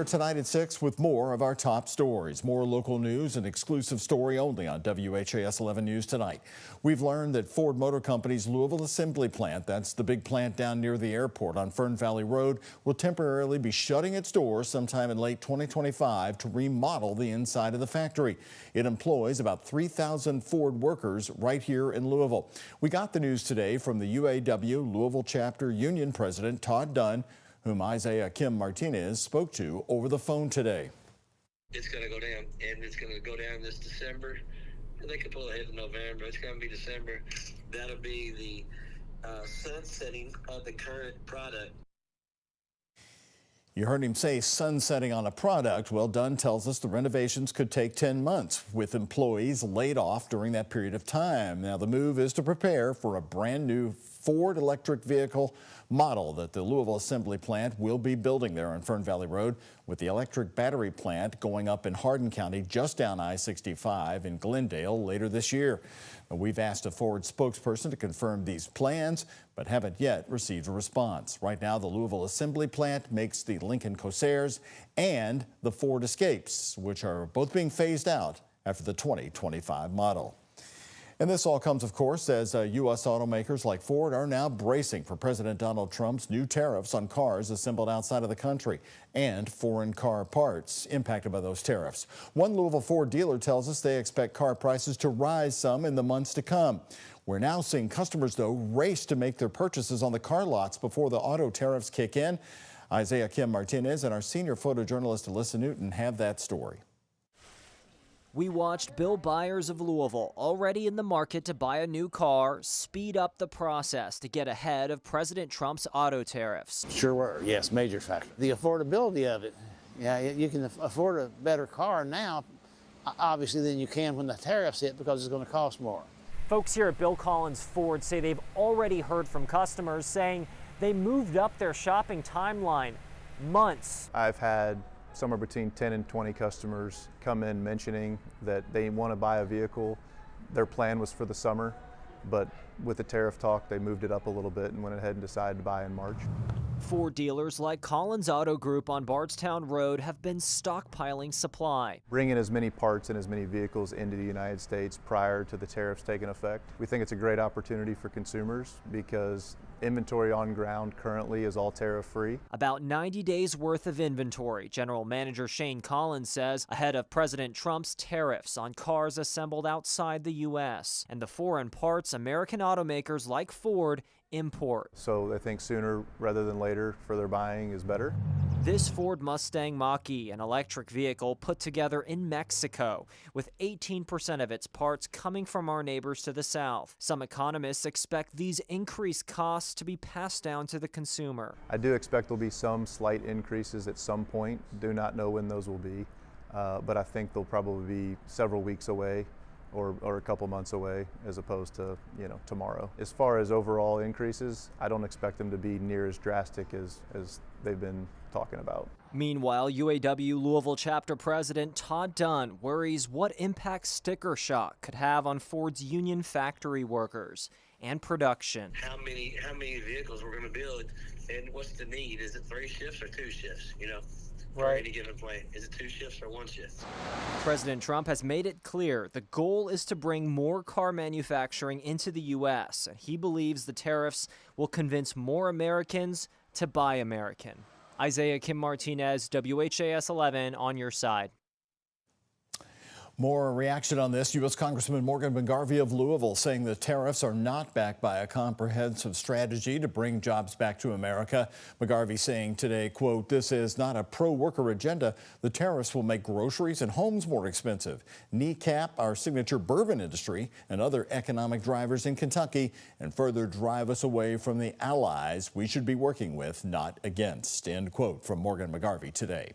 Tonight at 6 with more of our top stories. More local news and exclusive story only on WHAS 11 News tonight. We've learned that Ford Motor Company's Louisville assembly plant, that's the big plant down near the airport on Fern Valley Road, will temporarily be shutting its doors sometime in late 2025 to remodel the inside of the factory. It employs about 3,000 Ford workers right here in Louisville. We got the news today from the UAW Louisville Chapter Union President Todd Dunn, whom Isaiah Kim Martinez spoke to over the phone today. It's going to go down, and it's going to go down this December. They could pull ahead in November. It's going to be December. That'll be the sunsetting of the current product. You heard him say sunsetting on a product. Well, Dunn tells us the renovations could take 10 months with employees laid off during that period of time. Now, the move is to prepare for a brand new Ford electric vehicle model that the Louisville assembly plant will be building there on Fern Valley Road, with the electric battery plant going up in Hardin County just down I-65 in Glendale later this year. Now, we've asked a Ford spokesperson to confirm these plans, but haven't yet received a response. Right now, the Louisville assembly plant makes the Lincoln Corsairs and the Ford Escapes, which are both being phased out after the 2025 model. And this all comes, of course, as U.S. automakers like Ford are now bracing for President Donald Trump's new tariffs on cars assembled outside of the country and foreign car parts impacted by those tariffs. One Louisville Ford dealer tells us they expect car prices to rise some in the months to come. We're now seeing customers, though, race to make their purchases on the car lots before the auto tariffs kick in. Isaiah Kim Martinez and our senior photojournalist Alyssa Newton have that story. We watched Bill Byers of Louisville, already in the market to buy a new car, speed up the process to get ahead of President Trump's auto tariffs. Sure were, yes, major factor. The affordability of it. Yeah, you can afford a better car now, obviously, than you can when the tariffs hit, because it's going to cost more. Folks here at Bill Collins Ford say they've already heard from customers saying they moved up their shopping timeline months. I've had somewhere between 10 and 20 customers come in mentioning that they want to buy a vehicle. Their plan was for the summer, but with the tariff talk, they moved it up a little bit and went ahead and decided to buy in March. Ford dealers like Collins Auto Group on Bardstown Road have been stockpiling supply. Bringing as many parts and as many vehicles into the United States prior to the tariffs taking effect. We think it's a great opportunity for consumers because inventory on ground currently is all tariff-free. About 90 days worth of inventory, General Manager Shane Collins says, ahead of President Trump's tariffs on cars assembled outside the U.S. and the foreign parts American automakers like Ford import. So they think sooner rather than later for their buying is better. This Ford Mustang Mach-E, an electric vehicle put together in Mexico, with 18% of its parts coming from our neighbors to the south. Some economists expect these increased costs to be passed down to the consumer. I do expect there'll be some slight increases at some point. Do not know when those will be, but I think they'll probably be several weeks away or a couple months away, as opposed to, tomorrow. As far as overall increases, I don't expect them to be near as drastic as they've been talking about. Meanwhile, UAW Louisville chapter president Todd Dunn worries what impact sticker shock could have on Ford's union factory workers and production. How many vehicles we're going to build, and what's the need? Is it 3 shifts or 2 shifts? For any given plant, is it 2 shifts or 1 shift? President Trump has made it clear the goal is to bring more car manufacturing into the U.S. and he believes the tariffs will convince more Americans to buy American. Isaiah Kim Martinez, WHAS 11, on your side. More reaction on this. U.S. Congressman Morgan McGarvey of Louisville saying the tariffs are not backed by a comprehensive strategy to bring jobs back to America. McGarvey saying today, quote, "This is not a pro-worker agenda. The tariffs will make groceries and homes more expensive, kneecap our signature bourbon industry and other economic drivers in Kentucky, and further drive us away from the allies we should be working with, not against," end quote from Morgan McGarvey today.